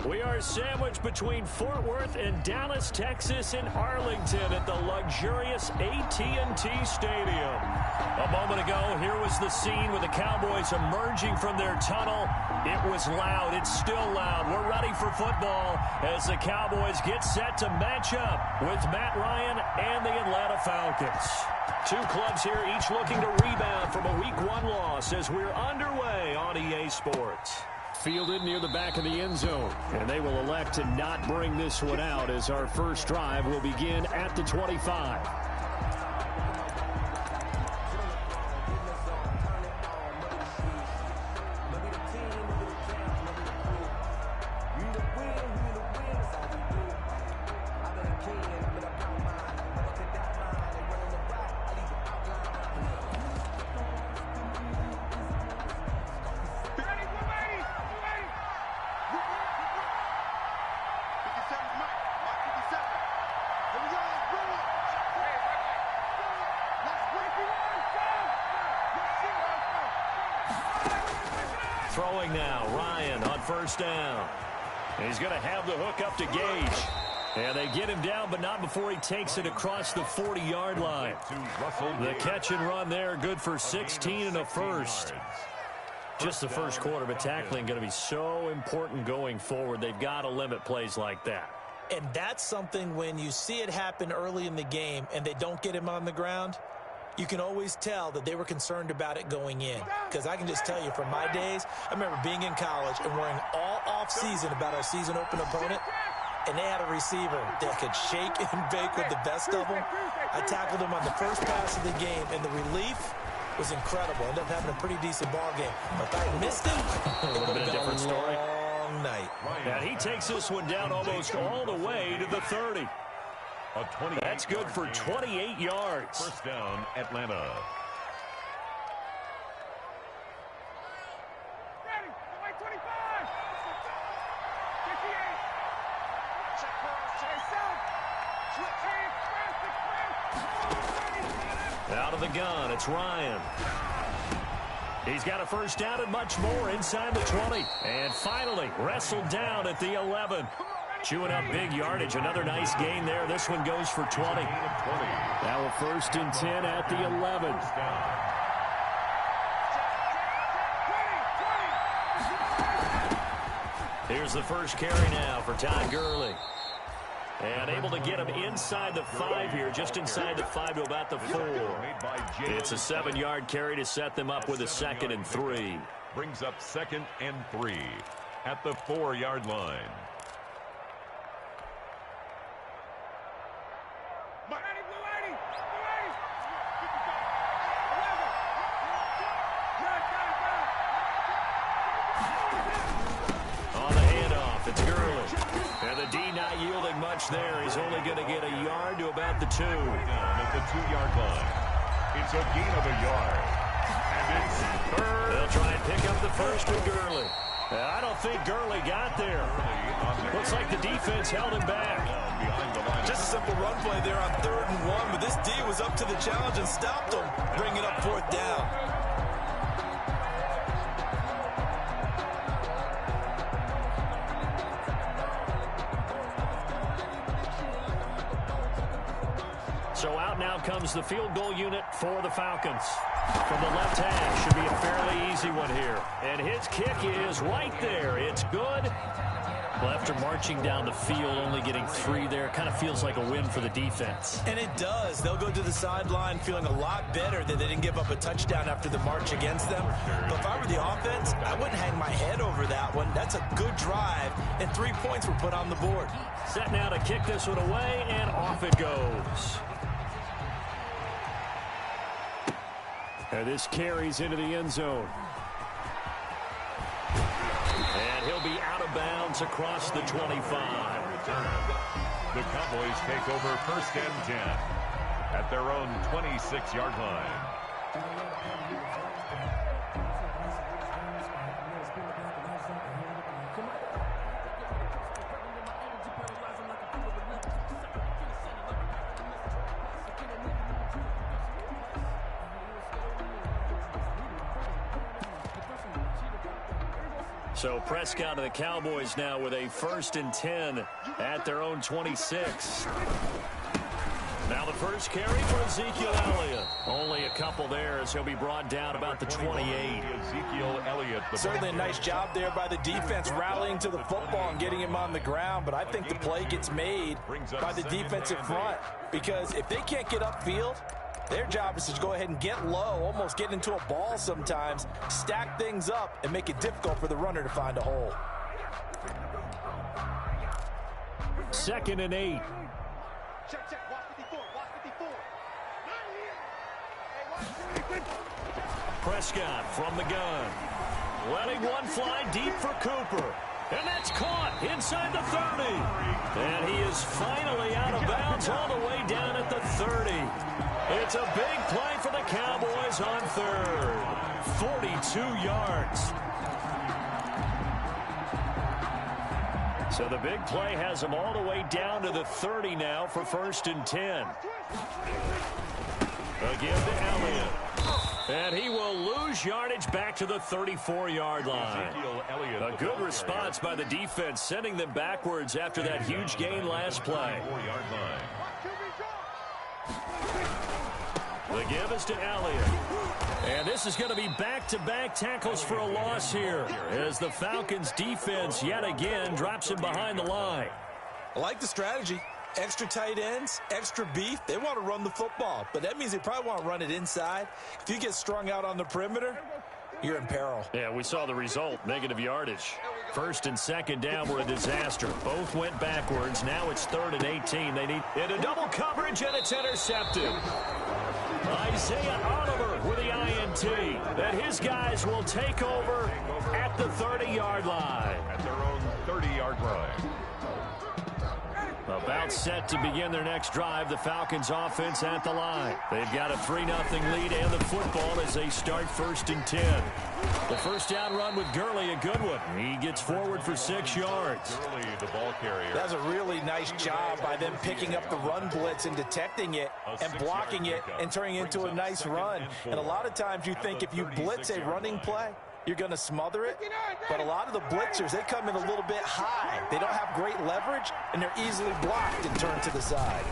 We are sandwiched between Fort Worth and Dallas, Texas, and Arlington at the luxurious AT&T Stadium. A moment ago, here was the scene with the Cowboys emerging from their tunnel. It was loud. It's still loud. We're ready for football as the Cowboys get set to match up with Matt Ryan and the Atlanta Falcons. Two clubs here, each looking to rebound from a Week 1 loss as we're underway on EA Sports. Fielded near the back of the end zone, and they will elect to not bring this one out as our first drive will begin at the 25. Throwing now, Ryan on first down. And he's going to have the hook up to Gage. And they get him down, but not before he takes it across the 40-yard line. The catch and run there, good for 16 and a first. Just the first quarter, but tackling going to be so important going forward. They've got to limit plays like that. And that's something when you see it happen early in the game and they don't get him on the ground, you can always tell that they were concerned about it going in. Because I can just tell you from my days, I remember being in college and worrying all off-season about our season-open opponent, and they had a receiver that could shake and bake with the best of them. I tackled him on the first pass of the game, and the relief was incredible. Ended up having a pretty decent ball game. But if I missed him, it would have been a different story. Long night. And he takes this one down almost all the way to the 30. That's good for 28 yards. First down, Atlanta. Out of the gun, it's Ryan. He's got a first down and much more inside the 20. And finally, wrestled down at the 11. Chewing up big yardage. Another nice gain there. This one goes for 20. Now a first and 10 at the 11. Here's the first carry now for Todd Gurley. And able to get him inside the 5 here, just inside the 5 to about the 4. It's a 7-yard carry to set them up with a 2nd and 3. Brings up 2nd and 3 at the 4-yard line. There, he's only going to get a yard to about the 2. At the 2-yard line. It's a gain of a yard. And it's third. They'll try and pick up the first with Gurley. I don't think Gurley got there. Looks like the defense held him back. Just a simple run play there on 3rd and 1, but this D was up to the challenge and stopped him, bringing up 4th down. So out now comes the field goal unit for the Falcons. From the left hash, should be a fairly easy one here. And his kick is right there. It's good. Well, after marching down the field, only getting 3 there, kind of feels like a win for the defense. And it does. They'll go to the sideline feeling a lot better that they didn't give up a touchdown after the march against them. But if I were the offense, I wouldn't hang my head over that one. That's a good drive, and 3 points were put on the board. Set now to kick this one away, and off it goes. And this carries into the end zone. And he'll be out of bounds across the 25. The Cowboys take over 1st and 10 at their own 26-yard line. So Prescott and the Cowboys now with a 1st and 10 at their own 26. Now the first carry for Ezekiel Elliott. Only a couple there as he'll be brought down about the 28. Ezekiel Elliott. Certainly a nice job there by the defense rallying to the football and getting him on the ground. But I think the play gets made by the defensive front. Because if they can't get upfield, their job is to go ahead and get low, almost get into a ball sometimes, stack things up, and make it difficult for the runner to find a hole. 2nd and 8. Check. Watch 54. Prescott from the gun. Letting one fly deep for Cooper. And that's caught inside the 30. And he is finally out of bounds all the way down at the 30. It's a big play for the Cowboys on 3rd. 42 yards. So the big play has him all the way down to the 30 now for 1st and 10. Again to Elliott. And he will lose yardage back to the 34-yard line. A good response by the defense, sending them backwards after that huge gain last play. The give is to Elliott. And this is going to be back-to-back tackles for a loss here as the Falcons defense yet again drops him behind the line. I like the strategy. Extra tight ends, extra beef. They want to run the football, but that means they probably want to run it inside. If you get strung out on the perimeter, you're in peril. Yeah, we saw the result, negative yardage. 1st and 2nd down were a disaster. Both went backwards. Now it's 3rd and 18. They need into double coverage, and it's intercepted. Isaiah Oliver with the INT. That his guys will take over at the 30-yard line. At their own 30-yard line. About set to begin their next drive, the Falcons offense at the line. They've got a 3-0 lead and the football as they start 1st and 10. The first down run with Gurley, a good one. He gets forward for 6 yards. Gurley, the ball carrier. That's a really nice job by them picking up the run blitz and detecting it and blocking it and turning it into a nice run. And a lot of times you think if you blitz a running play, you're going to smother it. But a lot of the blitzers, they come in a little bit high. They don't have great leverage, and they're easily blocked and turned to the side.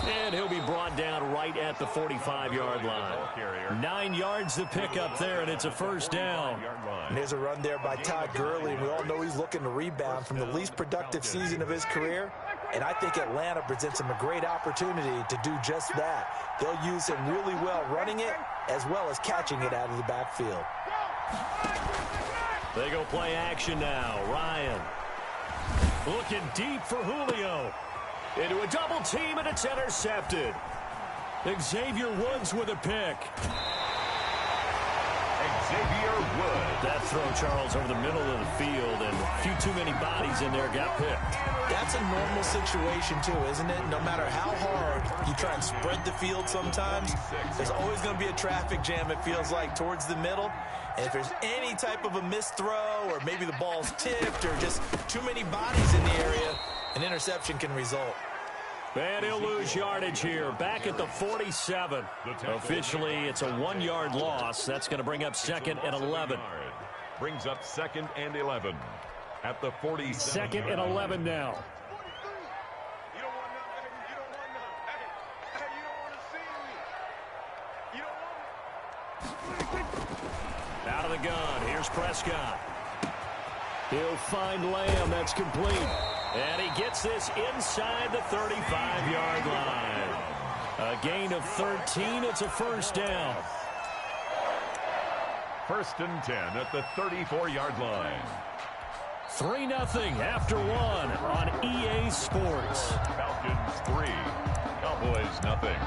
And he'll be brought down right at the 45-yard line. 9 yards to pick up there, and it's a 1st down. And there's a run there by Todd Gurley, and we all know he's looking to rebound from the least productive season of his career. And I think Atlanta presents him a great opportunity to do just that. They'll use him really well running it as well as catching it out of the backfield. They go play action now. Ryan looking deep for Julio. Into a double team, and it's intercepted. Xavier Woods with a pick. Xavier Woods. That throw, Charles, over the middle of the field, and a few too many bodies in there got picked. That's a normal situation, too, isn't it? No matter how hard you try and spread the field sometimes, there's always going to be a traffic jam, it feels like, towards the middle. And if there's any type of a missed throw or maybe the ball's tipped or just too many bodies in the area, an interception can result. And he'll lose yardage here, back at the 47. Officially, it's a 1-yard loss. That's going to bring up 2nd and 11. Brings up 2nd and 11 at the 47. 2nd and 11 now. Out of the gun, here's Prescott. He'll find Lamb, that's complete. And he gets this inside the 35-yard line. A gain of 13, it's a 1st down. 1st and 10 at the 34-yard line. 3-0 after 1 on EA Sports. Falcons 3, Cowboys nothing.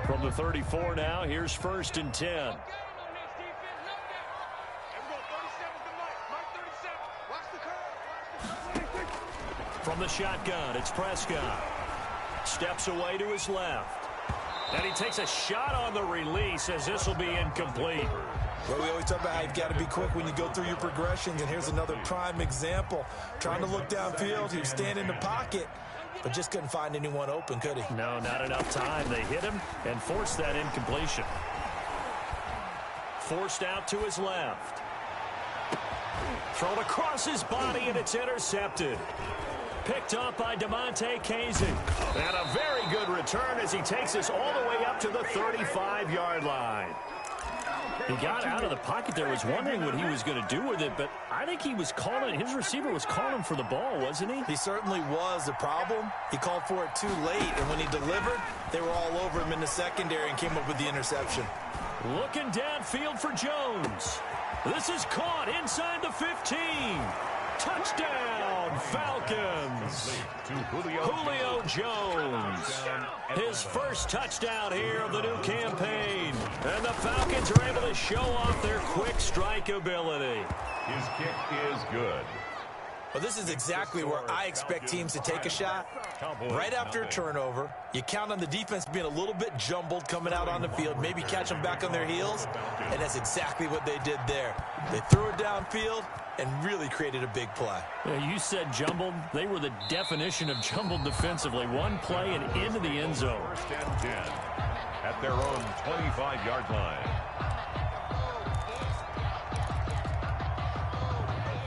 From the 34 now, here's 1st and 10. From the shotgun, it's Prescott. Steps away to his left. And he takes a shot on the release as this will be incomplete. Well, we always talk about how you've got to be quick when you go through your progressions, and here's another prime example. Trying to look downfield, he was standing in the pocket, but just couldn't find anyone open, could he? No, not enough time. They hit him and forced that incompletion. Forced out to his left. Thrown across his body, and it's intercepted. Picked up by DeMonte Casey. And a very good return as he takes us all the way up to the 35-yard line. He got out of the pocket there, was wondering what he was going to do with it, but I think he was calling, his receiver was calling for the ball, wasn't he? He certainly was. The problem, he called for it too late, and when he delivered, they were all over him in the secondary and came up with the interception. Looking downfield for Jones. This is caught inside the 15. Touchdown, Falcons. Julio Jones. His first touchdown here of the new campaign. And the Falcons are able to show off their quick strike ability. His kick is good. Well, this is exactly where I expect teams to take a shot. Right after a turnover, you count on the defense being a little bit jumbled coming out on the field, maybe catch them back on their heels, and that's exactly what they did there. They threw it downfield and really created a big play. You said jumbled. They were the definition of jumbled defensively. One play and into the end zone. First and 10 at their own 25-yard line.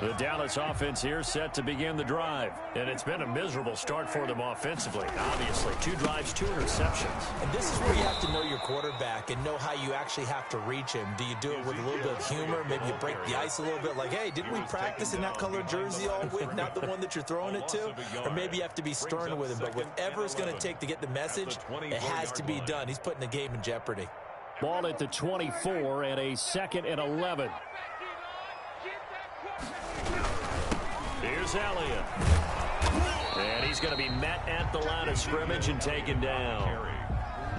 The Dallas offense here set to begin the drive. And it's been a miserable start for them offensively, obviously. 2 drives, 2 interceptions. And this is where you have to know your quarterback and know how you actually have to reach him. Do you do it with a little bit of humor? Maybe you break the ice a little bit like, hey, didn't we practice in that colored jersey all week, not the one that you're throwing it to? Or maybe you have to be stern with him. But whatever it's going to take to get the message, it has to be done. He's putting the game in jeopardy. Ball at the 24 and a 2nd and 11. Here's Elliott. And he's going to be met at the line of scrimmage and taken down.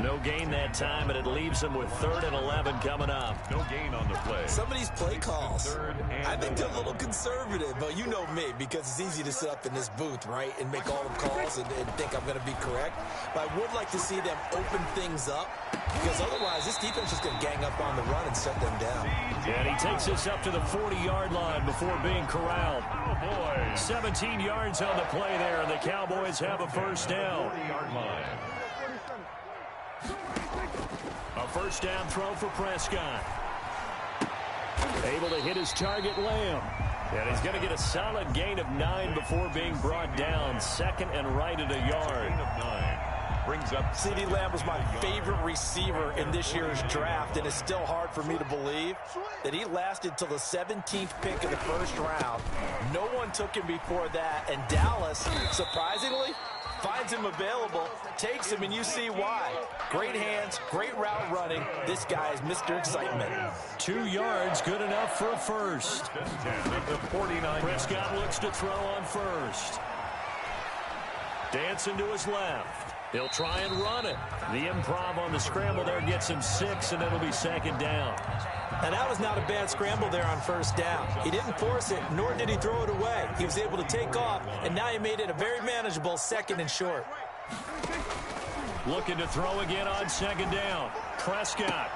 No gain that time, and it leaves him with 3rd and 11 coming up. No gain on the play. Some of these play calls, I think they're a little conservative, but you know me, because it's easy to sit up in this booth, right, and make all the calls and think I'm going to be correct. But I would like to see them open things up, because otherwise this defense is going to gang up on the run and shut them down. And he takes us up to the 40-yard line before being corralled. 17 yards on the play there, and the Cowboys have a first down. 40-yard line. A first down throw for Prescott. Able to hit his target, Lamb. And he's going to get a solid gain of 9 before being brought down. 2nd and right at a yard. Gain of 9. Brings up CeeDee Lamb was my favorite receiver in this year's draft, and it's still hard for me to believe that he lasted till the 17th pick of the first round. No one took him before that, and Dallas, surprisingly, finds him available, takes him, and you see why. Great hands, great route running. This guy is Mr. Excitement. 2 yards, good enough for a first. 49. Prescott looks to throw on first. Dancing to his left. He'll try and run it. The improv on the scramble there gets him 6, and it'll be 2nd down. Now, that was not a bad scramble there on first down. He didn't force it, nor did he throw it away. He was able to take off, and now he made it a very manageable 2nd and short. Looking to throw again on 2nd down. Prescott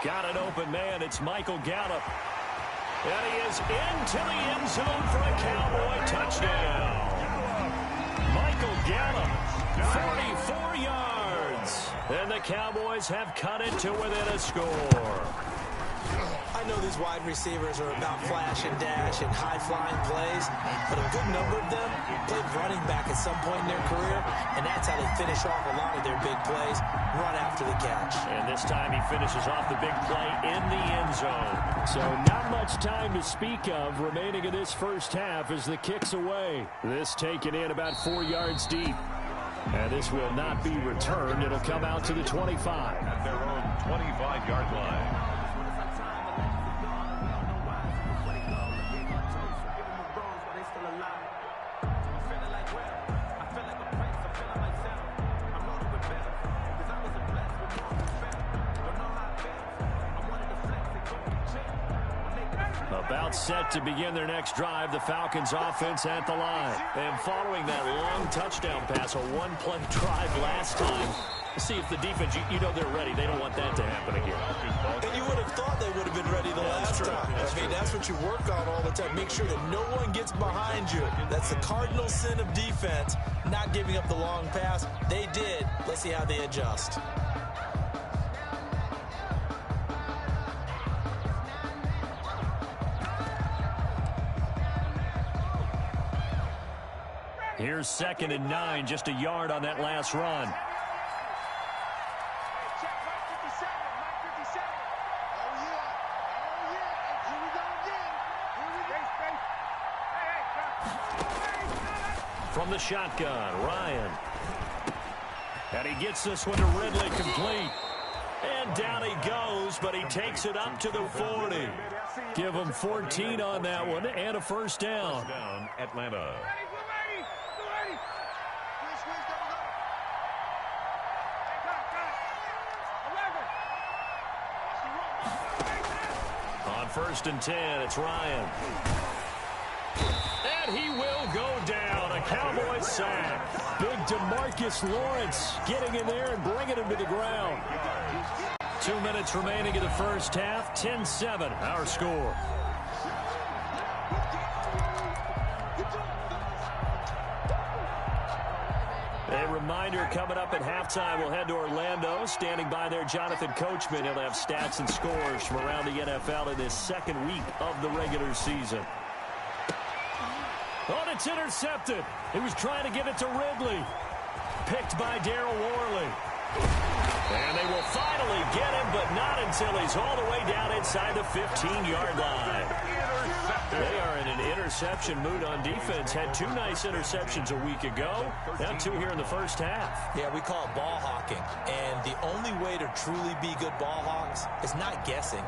got an open man. It's Michael Gallup. And he is into the end zone for a Cowboy touchdown. Michael Gallup, 44 yards. And the Cowboys have cut it to within a score. I know these wide receivers are about flash and dash and high-flying plays, but a good number of them played running back at some point in their career, and that's how they finish off a lot of their big plays, run after the catch. And this time he finishes off the big play in the end zone. So not much time to speak of remaining in this first half as the kick's away. This taken in about 4 yards deep. And this will not be returned. It'll come out to the 25. At their own 25-yard line. About set to begin their next drive, the Falcons offense at the line. And following that long touchdown pass, a one-play drive last time, See if the defense, you know they're ready. They don't want that to happen again. And you would have thought they would have been ready the last time. That's what you work on all the time. Make sure that no one gets behind you. That's the cardinal sin of defense, not giving up the long pass. They did. Let's see how they adjust. Here's 2nd and 9, just a yard on that last run. From the shotgun, Ryan. And he gets this one to Ridley, complete. And down he goes, but he takes it up to the 40. Give him 14 on that one and a first down. Atlanta. On 1st and 10, it's Ryan. And he will go down. A Cowboys sack. Big DeMarcus Lawrence getting in there and bringing him to the ground. 2 minutes remaining in the first half. 10-7, our score. A reminder, coming up at halftime, we'll head to Orlando. Standing by there, Jonathan Coachman. He'll have stats and scores from around the NFL in this second week of the regular season. Oh, it's intercepted. He was trying to get it to Ridley. Picked by Darryl Worley. And they will finally get him, but not until he's all the way down inside the 15-yard line. They are in an interception mood on defense. Had 2 nice interceptions a week ago. Now 2 here in the first half. Yeah, we call it ball hawking. And the only way to truly be good ball hawks is not guessing.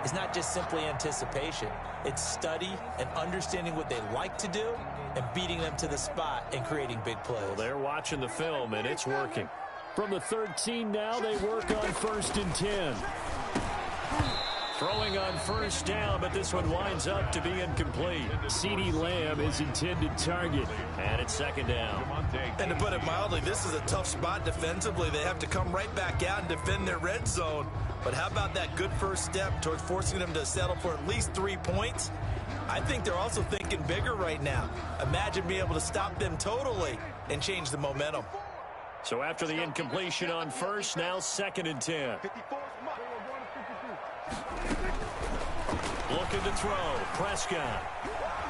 It's not just simply anticipation. It's study and understanding what they like to do and beating them to the spot and creating big plays. Well, they're watching the film, and it's working. From the 13 now, they work on 1st and 10. Throwing on first down, but this one winds up to be incomplete. CeeDee Lamb is intended target, and it's 2nd down. And to put it mildly, this is a tough spot defensively. They have to come right back out and defend their red zone. But how about that good first step towards forcing them to settle for at least 3 points? I think they're also thinking bigger right now. Imagine being able to stop them totally and change the momentum. So after the incompletion on first, now 2nd and 10. Looking to throw. Prescott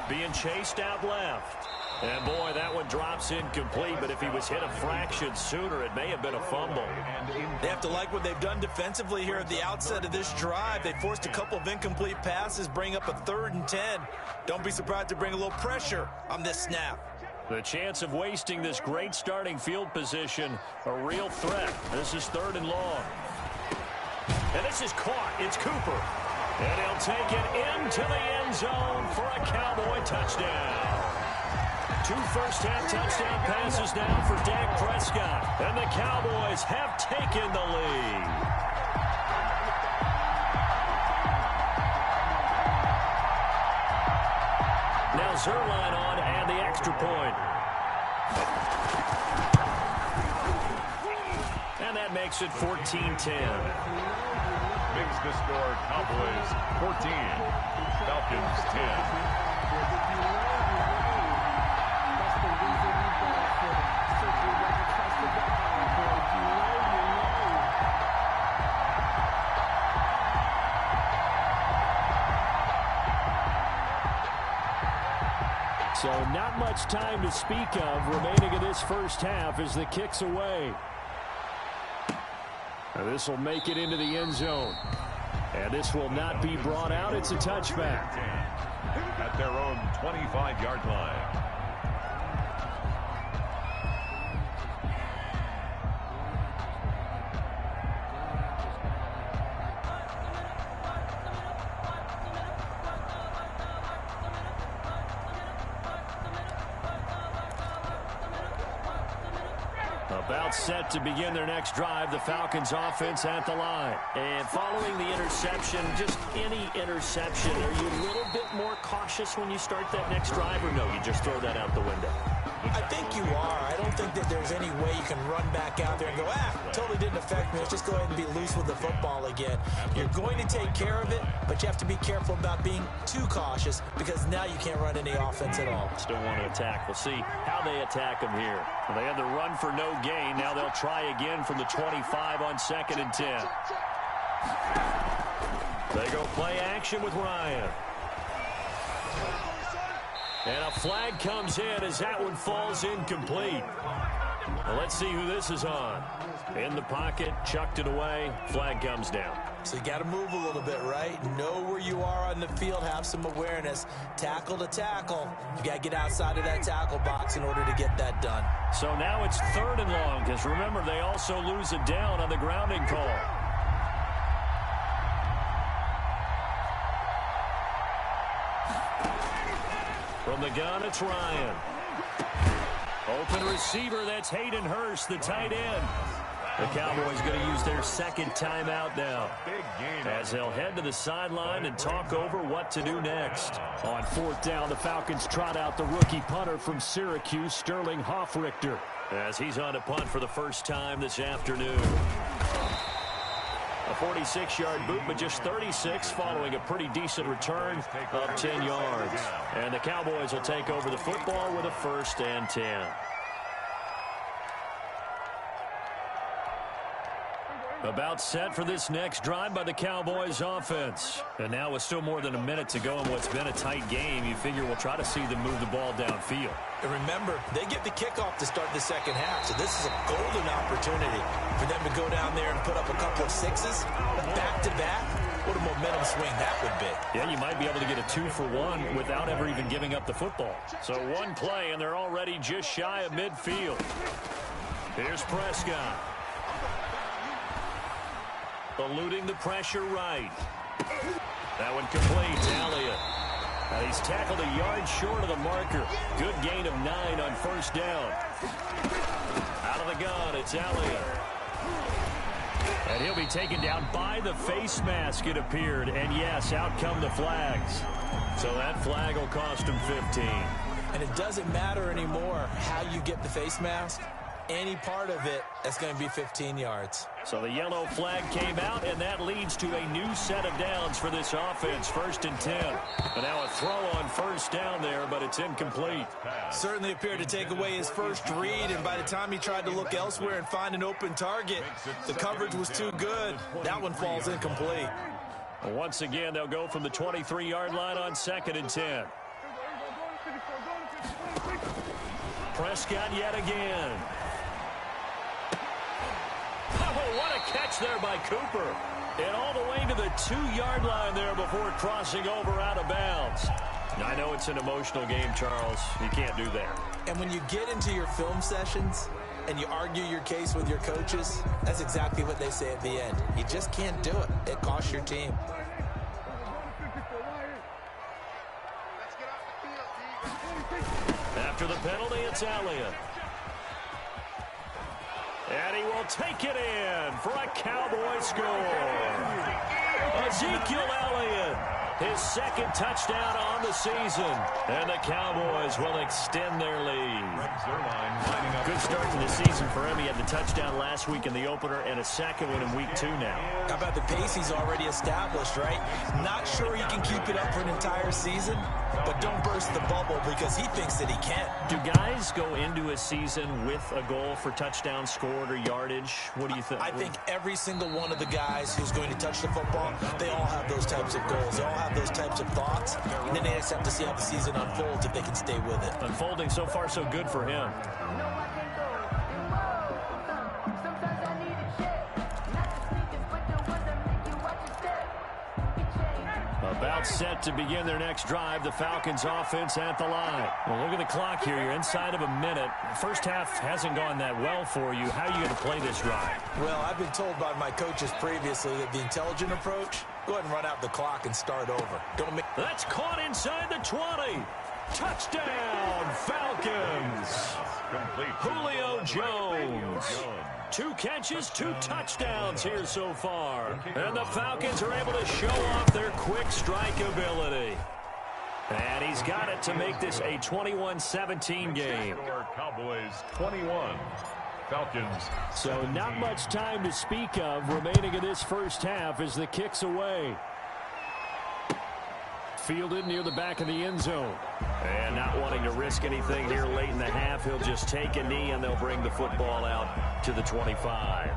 being chased out left. And, boy, that one drops incomplete, but if he was hit a fraction sooner, it may have been a fumble. They have to like what they've done defensively here at the outset of this drive. They forced a couple of incomplete passes, bring up a 3rd and 10. Don't be surprised to bring a little pressure on this snap. The chance of wasting this great starting field position, a real threat. This is 3rd and long. And this is caught. It's Cooper. And he'll take it into the end zone for a Cowboy touchdown. 2 first-half touchdown passes now for Dak Prescott. And the Cowboys have taken the lead. Now Zerline on and the extra point. And that makes it 14-10. Makes the score Cowboys 14, Falcons 10. So not much time to speak of remaining in this first half as the kick's away. Now this will make it into the end zone. And this will not be brought out. It's a touchback. At their own 25-yard line. About set to begin their next drive, the Falcons offense at the line. And following the interception, just any interception, are you a little bit more cautious when you start that next drive, or no, you just throw that out the window? I think you are. I don't think that there's any way you can run back out there and go, totally didn't affect me. Let's just go ahead and be loose with the football again. You're going to take care of it, but you have to be careful about being too cautious because now you can't run any offense at all. Still want to attack. We'll see how they attack them here. Well, they had the run for no gain. Now they'll try again from the 25 on 2nd and 10. They go play action with Ryan. And a flag comes in as that one falls incomplete. Well, let's see who this is on. In the pocket, chucked it away, flag comes down. So you got to move a little bit, right? Know where you are on the field, have some awareness. Tackle to tackle. You got to get outside of that tackle box in order to get that done. So now it's 3rd and long, because remember, they also lose it down on the grounding call. From the gun, it's Ryan. Open receiver, that's Hayden Hurst, the tight end. The Cowboys going to use their 2nd timeout now, as they'll head to the sideline and talk over what to do next. On 4th down, the Falcons trot out the rookie punter from Syracuse, Sterling Wafford8era, as he's on to punt for the first time this afternoon. A 46-yard boot, but just 36 following a pretty decent return of 10 yards. And the Cowboys will take over the football with a 1st and 10. About set for this next drive by the Cowboys offense. And now with still more than a minute to go in what's been a tight game, you figure we'll try to see them move the ball downfield. And remember, they get the kickoff to start the 2nd half, so this is a golden opportunity for them to go down there and put up a couple of 6s back-to-back. What a momentum swing that would be. Yeah, you might be able to get a 2-for-1 without ever even giving up the football. So one play, and they're already just shy of midfield. Here's Prescott. Eluding the pressure right. That one complete to Elliott. And he's tackled a yard short of the marker. Good gain of 9 on 1st down. Out of the gun, it's Elliott. And he'll be taken down by the face mask, it appeared. And yes, out come the flags. So that flag will cost him 15. And it doesn't matter anymore how you get the face mask. Any part of it, that's going to be 15 yards. So the yellow flag came out, and that leads to a new set of downs for this offense. 1st and 10. And now a throw on 1st down there, but it's incomplete. Certainly appeared to take away his first read, and by the time he tried to look elsewhere and find an open target, the coverage was too good. That one falls incomplete. Well, once again, they'll go from the 23-yard line on 2nd and 10. Prescott yet again. Oh, what a catch there by Cooper. And all the way to the 2-yard line there before crossing over out of bounds. I know it's an emotional game, Charles. You can't do that. And when you get into your film sessions and you argue your case with your coaches, that's exactly what they say at the end. You just can't do it. It costs your team. After the penalty, it's Elliott. And he will take it in for a Cowboy score. Ezekiel Elliott, his 2nd touchdown on the season. And the Cowboys will extend their lead. Good start to the season for him. He had the touchdown last week in the opener and a 2nd one in week 2 now. How about the pace he's already established, right? Not sure he can keep it up for an entire season, but don't burst the bubble because he thinks that he can. Do guys go into a season with a goal for touchdown scored or yardage? What do you think? I think every single one of the guys who's going to touch the football, they all have those types of goals. They all have those types of thoughts. And then they just have to see how the season unfolds if they can stay with it. Unfolding so far so good for him. About set to begin their next drive. The Falcons offense at the line. Well, look at the clock here. You're inside of a minute. First half hasn't gone that well for you. How are you going to play this drive? Well, I've been told by my coaches previously that the intelligent approach, go ahead and run out the clock and start over. Don't make... That's caught inside the 20. Touchdown, Falcons. Julio Jones. 2 catches, 2 touchdowns here so far. And the Falcons are able to show off their quick strike ability. And he's got it to make this a 21-17 game. Cowboys 21. Falcons. So not much time to speak of remaining in this first half as the kick's away. Fielded near the back of the end zone. And not wanting to risk anything here late in the half, he'll just take a knee and they'll bring the football out to the 25.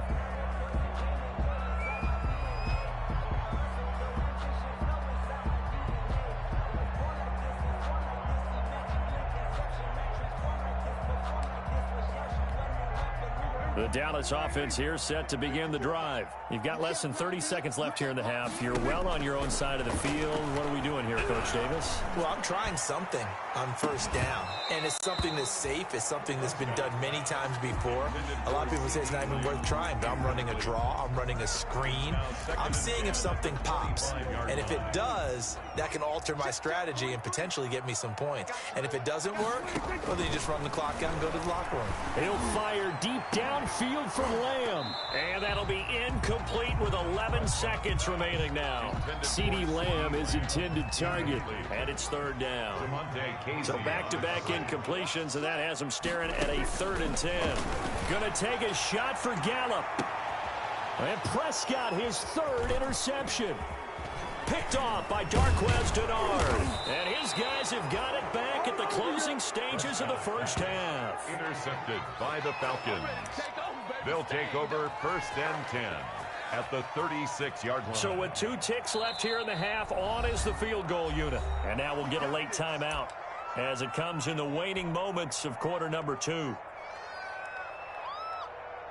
The Dallas offense here set to begin the drive. You've got less than 30 seconds left here in the half. You're well on your own side of the field. What are we doing here, Coach Davis? Well, I'm trying something on first down, and it's something that's safe. It's something that's been done many times before. A lot of people say it's not even worth trying, but I'm running a draw. I'm running a screen. I'm seeing if something pops, and if it does, that can alter my strategy and potentially get me some points. And if it doesn't work, well, then you just run the clock out and go to the locker room. He'll fire deep downfield for Lamb, and that'll be incomplete with 11 seconds remaining now. CeeDee Lamb is intended target, and it's third down. So back-to-back incompletions, and that has him staring at a 3rd and 10. Gonna take a shot for Gallup. And Prescott, his 3rd interception. Picked off by Darqueze Dennard. And his guys have got it back at the closing stages of the first half. Intercepted by the Falcons. They'll take over 1st and 10 at the 36-yard line. So with 2 ticks left here in the half, on is the field goal unit. And now we'll get a late timeout as it comes in the waning moments of quarter number 2.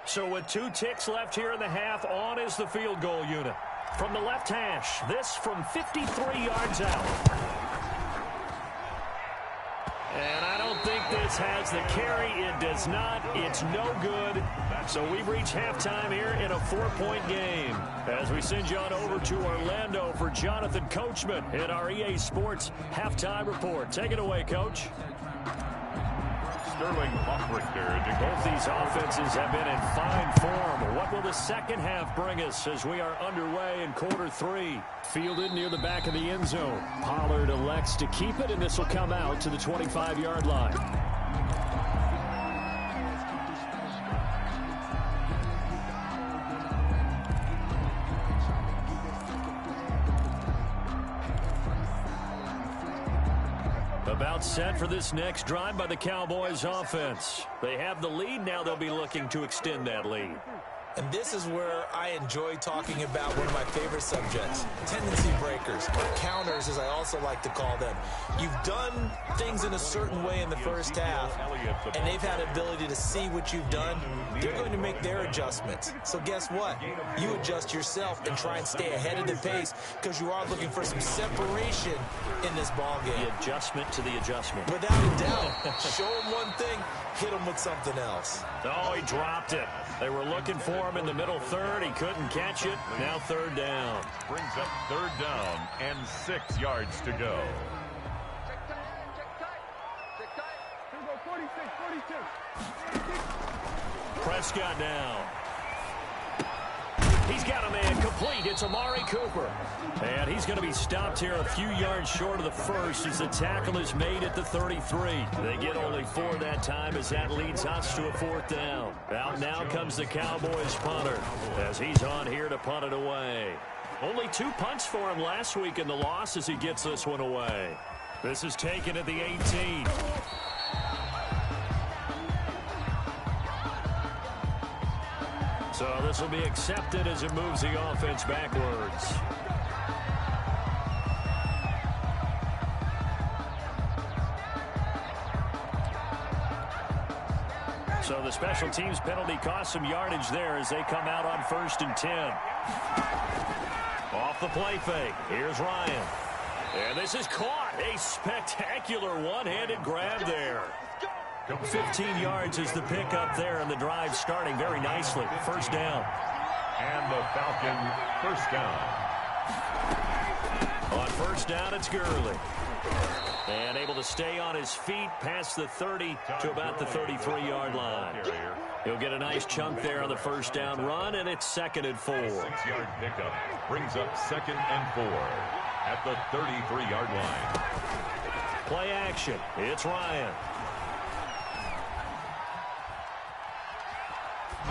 So with 2 ticks left here in the half, on is the field goal unit. From the left hash, this from 53 yards out. And I don't think this has the carry. It does not. It's no good. So we've reached halftime here in a 4-point game. As we send you on over to Orlando for Jonathan Coachman in our EA Sports Halftime Report. Take it away, Coach. Sterling Hoffrichter. Both these offenses have been in fine form. What will the second half bring us as we are underway in quarter 3? Fielded near the back of the end zone. Pollard elects to keep it, and this will come out to the 25-yard line. About set for this next drive by the Cowboys offense. They have the lead. Now they'll be looking to extend that lead. And this is where I enjoy talking about one of my favorite subjects, tendency breakers, or counters as I also like to call them. You've done things in a certain way in the first half, and they've had ability to see what you've done. They're going to make their adjustments. So guess what? You adjust yourself and try and stay ahead of the pace because you are looking for some separation in this ball game. The adjustment to the adjustment. Without a doubt. Show them one thing, hit them with something else. Oh, he dropped it. They were looking for him in the middle third. He couldn't catch it. Now 3rd down. Brings up 3rd down and 6 yards to go. Prescott down. He's got a man complete. It's Amari Cooper. And he's going to be stopped here a few yards short of the first as the tackle is made at the 33. They get only 4 that time as that leads us to a 4th down. Out now comes the Cowboys punter as he's on here to punt it away. Only 2 punts for him last week in the loss as he gets this one away. This is taken at the 18. So this will be accepted as it moves the offense backwards. So the special teams penalty cost some yardage there as they come out on 1st and 10. Off the play fake. Here's Ryan. And this is caught. A spectacular one-handed grab there. 15 yards is the pickup there, and the drive starting very nicely. 1st down. And the Falcon 1st down. On 1st down, it's Gurley. And able to stay on his feet past the 30 to about the 33-yard line. He'll get a nice chunk there on the 1st down run, and it's 2nd and 4. 6-yard pickup brings up 2nd and 4 at the 33-yard line. Play action. It's Ryan.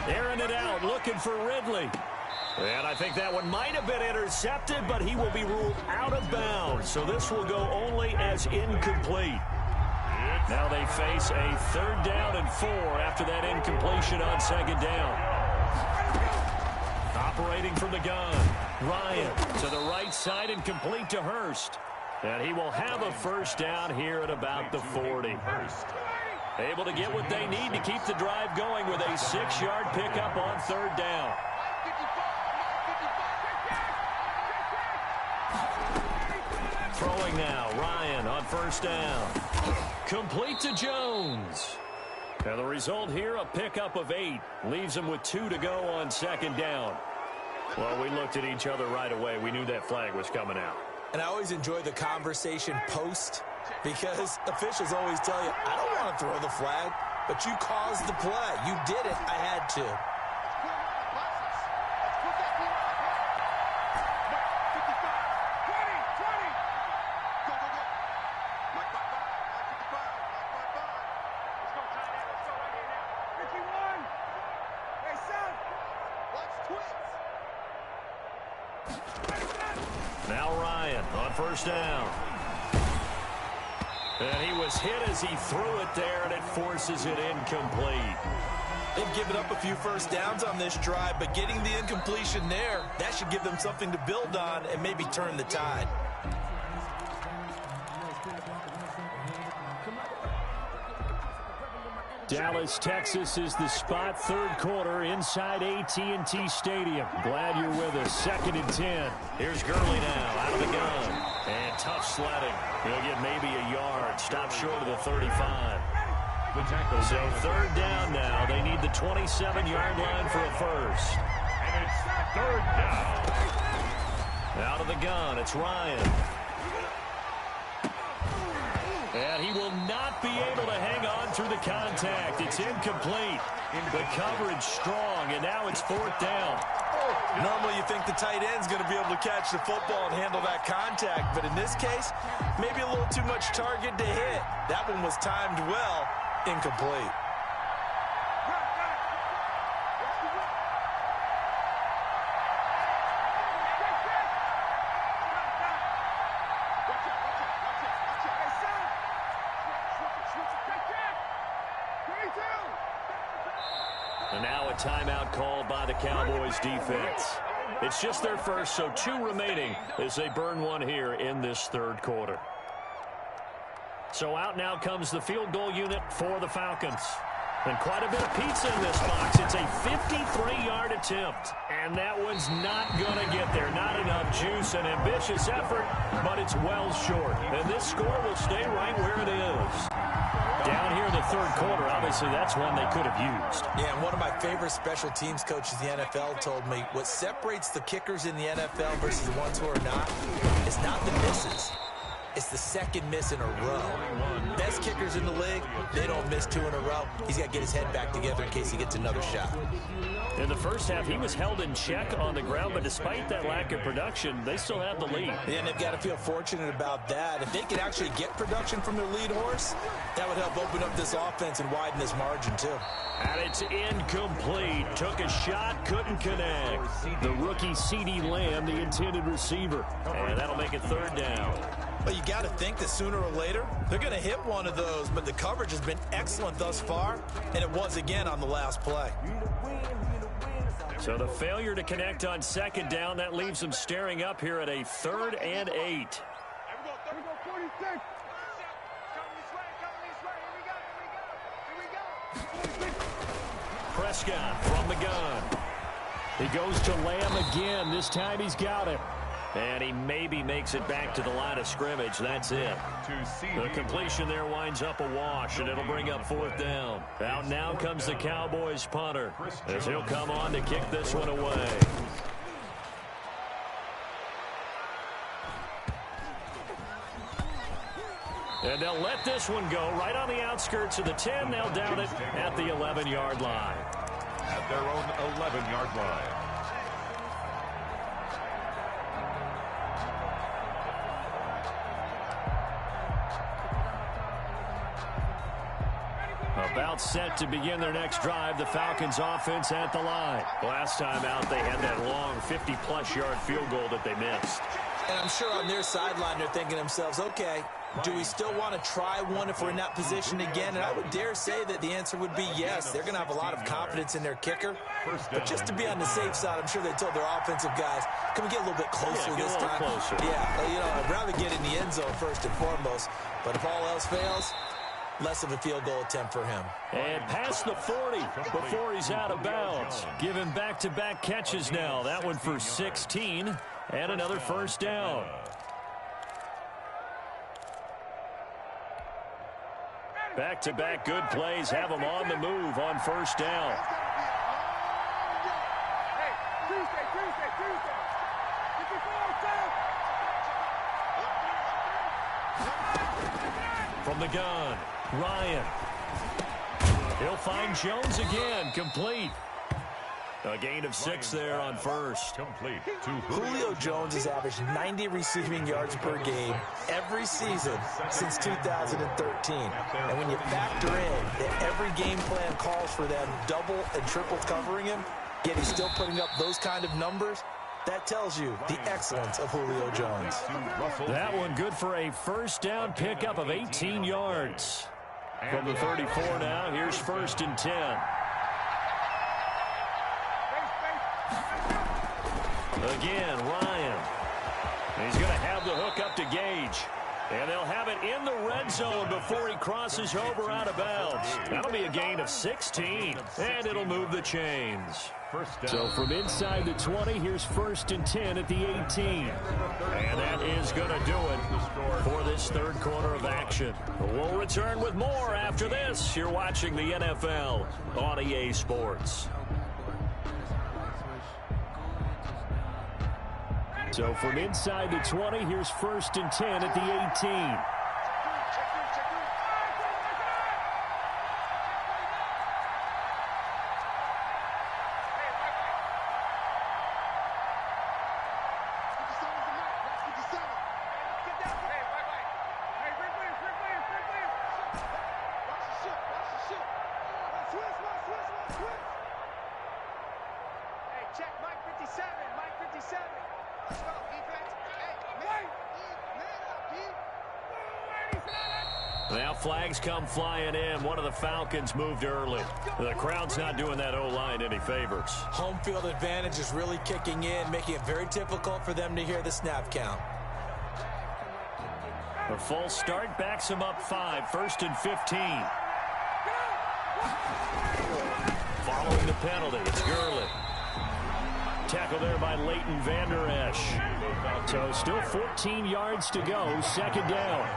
Airing it out, looking for Ridley. And I think that one might have been intercepted, but he will be ruled out of bounds. So this will go only as incomplete. Now they face a 3rd down and 4 after that incompletion on 2nd down. Operating from the gun. Ryan to the right side and complete to Hurst. And he will have a 1st down here at about the 40. Able to get what they need to keep the drive going with a 6-yard pickup on 3rd down. Throwing now, Ryan on 1st down. Complete to Jones. And the result here, a pickup of 8. Leaves him with 2 to go on 2nd down. Well, we looked at each other right away. We knew that flag was coming out. And I always enjoy the conversation post because officials always tell you, I don't want to throw the flag, but you caused the play. You did it. I had to. Now Ryan on 1st down. And he was hit as he threw it there, and it forces it incomplete. They've given up a few 1st downs on this drive, but getting the incompletion there, that should give them something to build on and maybe turn the tide. Dallas, Texas is the spot. 3rd quarter inside AT&T Stadium. Glad you're with us. 2nd and 10. Here's Gurley now out of the gun. And tough sledding. He'll get maybe a yard. Stop short of the 35. So 3rd down now. They need the 27-yard line for a 1st. And it's 3rd down. Out of the gun, it's Ryan. And he will not be able to hang on through the contact. It's incomplete. The coverage strong, and now it's 4th down. Normally you think the tight end's going to be able to catch the football and handle that contact, but in this case, maybe a little too much target to hit. That one was timed well, incomplete. And now a timeout called by the Cowboys defense. It's just their 1st, so 2 remaining as they burn one here in this 3rd quarter. So out now comes the field goal unit for the Falcons. And quite a bit of pizza in this box. It's a 53-yard attempt. And that one's not going to get there. Not enough juice. An ambitious effort, but it's well short. And this score will stay right where it is. Down here in the 3rd quarter, obviously that's one they could have used. Yeah, and one of my favorite special teams coaches in the NFL told me what separates the kickers in the NFL versus the ones who are not is not the misses. It's the 2nd miss in a row. Best kickers in the league, they don't miss 2 in a row. He's got to get his head back together in case he gets another shot. In the 1st half, he was held in check on the ground, but despite that lack of production, they still have the lead. Yeah, and they've got to feel fortunate about that. If they could actually get production from their lead horse, that would help open up this offense and widen this margin, too. And it's incomplete. Took a shot, couldn't connect. The rookie CeeDee Lamb, the intended receiver. And that'll make it 3rd down. But you got to think that sooner or later, they're going to hit one of those, but the coverage has been excellent thus far, and it was again on the last play. So the failure to connect on 2nd down, that leaves them staring up here at a 3rd and 8. Prescott from the gun. He goes to Lamb again. This time he's got it. And he maybe makes it back to the line of scrimmage. That's it. The completion there winds up a wash, and it'll bring up 4th down. Out now comes the Cowboys punter as he'll come on to kick this one away. And they'll let this one go right on the outskirts of the 10. They'll down it at the 11-yard line. At their own 11-yard line. About set to begin their next drive, the Falcons offense at the line. Last time out, they had that long 50-plus yard field goal that they missed. And I'm sure on their sideline they're thinking to themselves, okay, do we still want to try one if we're in that position again? And I would dare say that the answer would be yes. They're going to have a lot of confidence in their kicker. But just to be on the safe side, I'm sure they told their offensive guys, can we get a little bit closer this time? Closer. Yeah, you know, I'd rather get in the end zone first and foremost. But if all else fails, less of a field goal attempt for him. And past the 40 before he's out of bounds. Giving back-to-back catches now. That one for 16 and another first down. Back-to-back good plays have him on the move on first down. From the gun, Ryan. He'll find Jones again, complete. A gain of 6 there on first. Complete to Julio Jones has averaged 90 receiving yards per game every season since 2013. And when you factor in that every game plan calls for them double and triple covering him, yet he's still putting up those kind of numbers, that tells you the excellence of Julio Jones. That one good for a first down pickup of 18 yards. From the 34 now, here's 1st and 10. Again, Ryan. He's going to have the hook up to Gage. And they'll have it in the red zone before he crosses over out of bounds. That'll be a gain of 16. And it'll move the chains. So from inside the 20, here's 1st and 10 at the 18. And that is going to do it for this third quarter of action. We'll return with more after this. You're watching the NFL on EA Sports. So from inside the 20, here's 1st and 10 at the 18. Now flags come flying in. One of the Falcons moved early. The crowd's not doing that O-line any favors. Home field advantage is really kicking in, making it very difficult for them to hear the snap count. A false start backs him up 5. 1st and 15. Following the penalty, it's Gurley. Tackle there by Leighton Vander Esch. So still 14 yards to go. 2nd down.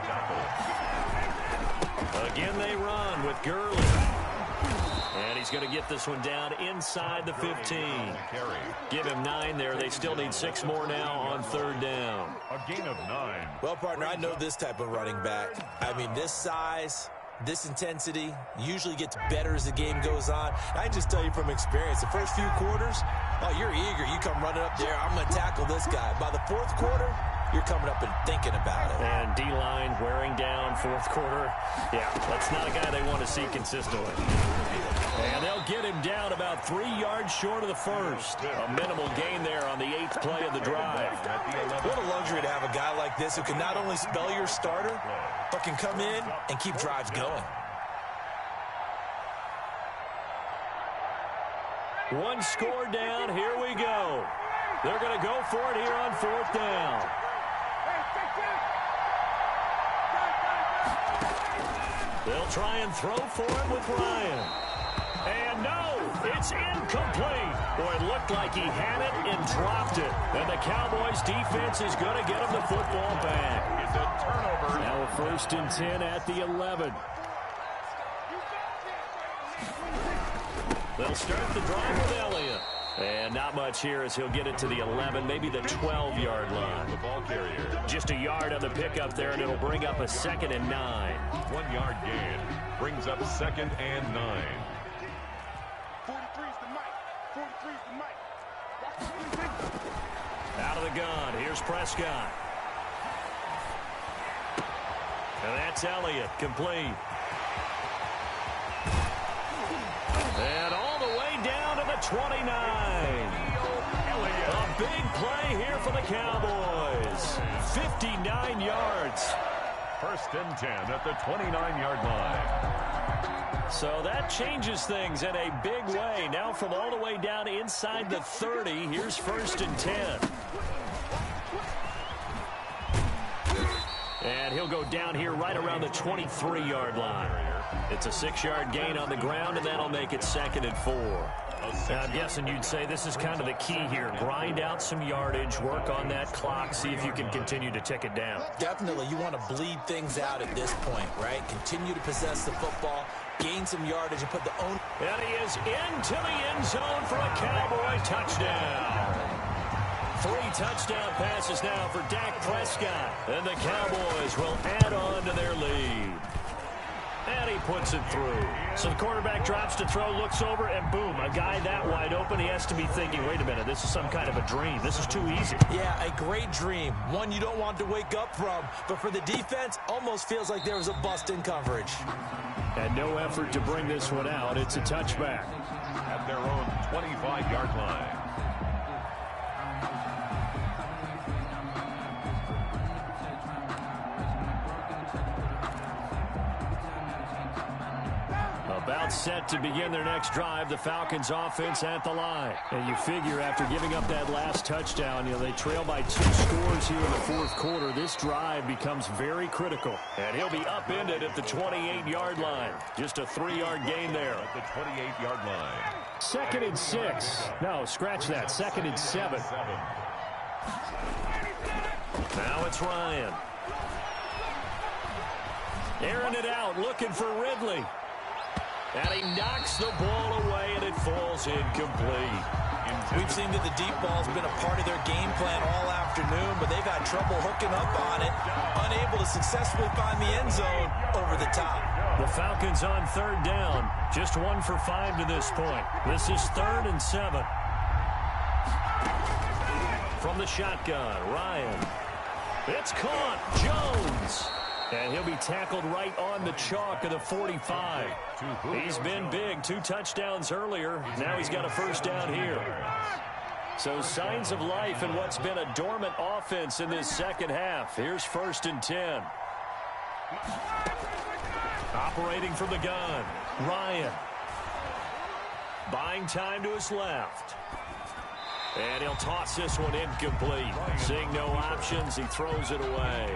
Again they run with Gurley. And he's going to get this one down inside the 15. Give him 9 there. They still need 6 more now on 3rd down. A gain of 9. Well, partner, I know this type of running back. I mean, this size, this intensity usually gets better as the game goes on. I can just tell you from experience, the first few quarters, oh, you're eager. You come running up there, I'm going to tackle this guy. By the 4th quarter, you're coming up and thinking about it. And D-line wearing down 4th quarter. Yeah, that's not a guy they want to see consistently. And they'll get him down about 3 yards short of the first. A minimal gain there on the 8th play of the drive. What a luxury to have a guy like this who can not only spell your starter, but can come in and keep drives going. One score down. Here we go. They're going to go for it here on 4th down. They'll try and throw for it with Ryan. And no, it's incomplete. Boy, it looked like he had it and dropped it. And the Cowboys defense is going to get him the football back. It's a turnover. Now a 1st and 10 at the 11. They'll start the drive with Elliott. And not much here as he'll get it to the 11, maybe the 12-yard line. The ball carrier. Just a yard on the pickup there, and it'll bring up a 2nd and 9. 1 yard gain. Brings up 2nd and 9. 43's the mic. 43's the mic. Out of the gun. Here's Prescott. And that's Elliott, complete. And all the way down to the 29. A big play here for the Cowboys. 59 yards. First and 10 at the 29-yard line. So that changes things in a big way. Now from all the way down inside the 30, here's first and 10. And he'll go down here right around the 23-yard line. It's a 6-yard gain on the ground, and that'll make it 2nd and 4. Now, I'm guessing you'd say this is kind of the key here. Grind out some yardage, work on that clock, see if you can continue to tick it down. Definitely. You want to bleed things out at this point, right? Continue to possess the football, gain some yardage, and put the own... And he is into the end zone for a Cowboy touchdown. 3 touchdown passes now for Dak Prescott. And the Cowboys will add on to their lead. And he puts it through. So the quarterback drops to throw, looks over, and boom, a guy that wide open, he has to be thinking, wait a minute, this is some kind of a dream. This is too easy. Yeah, a great dream. One you don't want to wake up from. But for the defense, almost feels like there was a bust in coverage. And no effort to bring this one out. It's a touchback. At their own 25-yard line. About set to begin their next drive, the Falcons offense at the line. And you figure after giving up that last touchdown, they trail by 2 scores here in the 4th quarter. This drive becomes very critical. And he'll be upended at the 28-yard line. Just a 3-yard gain there. At the 28-yard line. 2nd and 6. No, scratch that. 2nd and 7. Now it's Ryan. Airing it out, looking for Ridley. And he knocks the ball away, and it falls incomplete. We've seen that the deep ball's been a part of their game plan all afternoon, but they've had trouble hooking up on it, unable to successfully find the end zone over the top. The Falcons on 3rd down, just 1 for 5 to this point. This is 3rd and 7. From the shotgun, Ryan. It's caught. Jones. And he'll be tackled right on the chalk of the 45. He's been big. 2 touchdowns earlier. Now he's got a first down here. So signs of life in what's been a dormant offense in this second half. Here's 1st and 10. Operating from the gun, Ryan. Buying time to his left. And he'll toss this one incomplete. Seeing no options, he throws it away.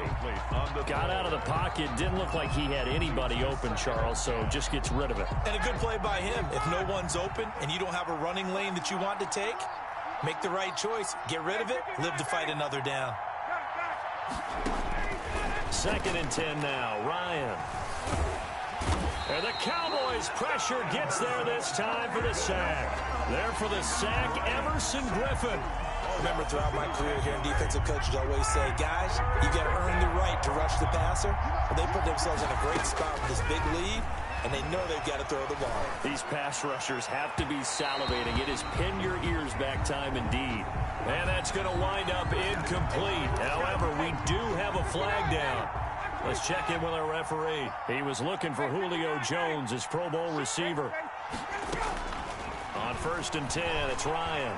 Got out of the pocket. Didn't look like he had anybody open, Charles, so just gets rid of it. And a good play by him. If no one's open and you don't have a running lane that you want to take, make the right choice. Get rid of it. Live to fight another down. 2nd and 10 now. Ryan. And the Cowboys' pressure gets there this time for the sack. There for the sack, Everson Griffin. Remember, throughout my career here in defensive coaches, I always say, guys, you got to earn the right to rush the passer. Well, they put themselves in a great spot with this big lead, and they know they've got to throw the ball. These pass rushers have to be salivating. It is pin your ears back time indeed. And that's going to wind up incomplete. However, we do have a flag down. Let's check in with our referee. He was looking for Julio Jones, his Pro Bowl receiver. On 1st and 10, it's Ryan.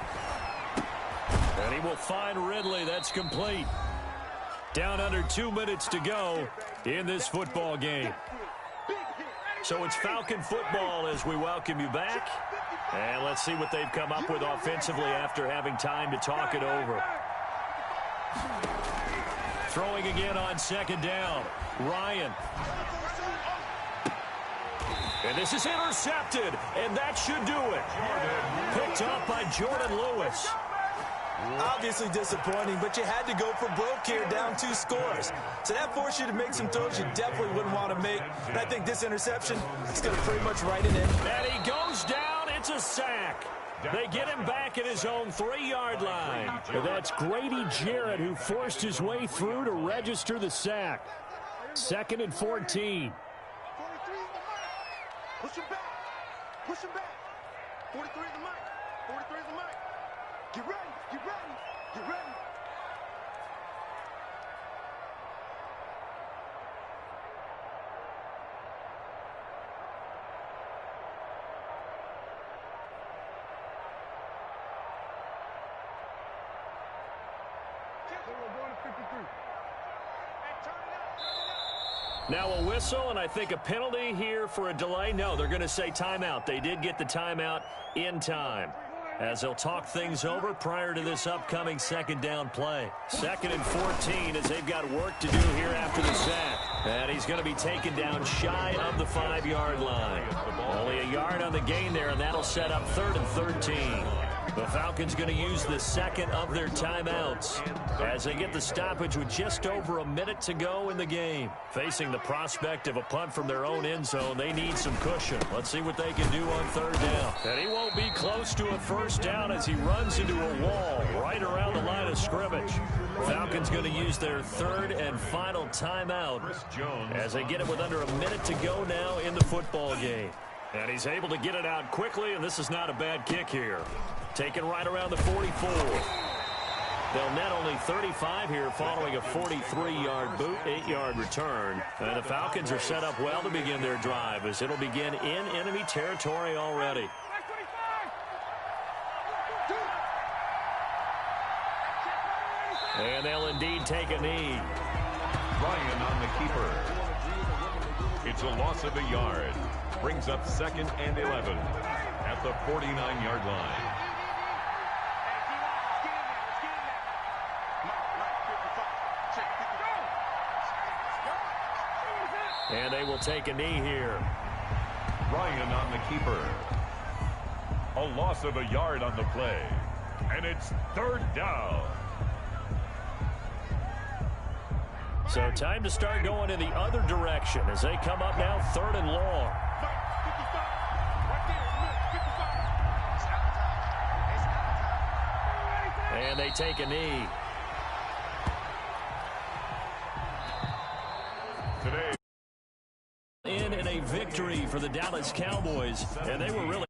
And he will find Ridley. That's complete. Down under 2 minutes to go in this football game. So it's Falcon football as we welcome you back. And let's see what they've come up with offensively after having time to talk it over. Throwing again on 2nd down. Ryan. And this is intercepted, and that should do it. Picked up by Jordan Lewis. Obviously disappointing, but you had to go for broke here, down 2 scores. So that forced you to make some throws you definitely wouldn't want to make. And I think this interception is going to pretty much write it in. And he goes down. It's a sack. They get him back at his own 3-yard line. And that's Grady Jarrett who forced his way through to register the sack. 2nd and 14. Push him back. Push him back. 43 is the mic. 43 is the mic. Get ready. Get ready. Get ready. Now a whistle, and I think a penalty here for a delay. No, they're going to say timeout. They did get the timeout in time, as they'll talk things over prior to this upcoming second down play. 2nd and 14 as they've got work to do here after the sack. And he's going to be taken down shy of the 5-yard line. Only a yard on the gain there, and that'll set up 3rd and 13. The Falcons going to use the second of their timeouts as they get the stoppage with just over a minute to go in the game. Facing the prospect of a punt from their own end zone, they need some cushion. Let's see what they can do on 3rd down. And he won't be close to a first down as he runs into a wall right around the line of scrimmage. Falcons going to use their 3rd and final timeout as they get it with under a minute to go now in the football game. And he's able to get it out quickly, and this is not a bad kick here. Taken right around the 44. They'll net only 35 here following a 43-yard boot, 8-yard return. And the Falcons are set up well to begin their drive as it'll begin in enemy territory already. And they'll indeed take a knee. Ryan on the keeper. It's a loss of a yard. Brings up 2nd and 11 at the 49-yard line. And they will take a knee here. Ryan on the keeper. A loss of a yard on the play. And it's 3rd down. So time to start going in the other direction as they come up now 3rd and long. And they take a knee. Today. In a victory for the Dallas Cowboys, and they were really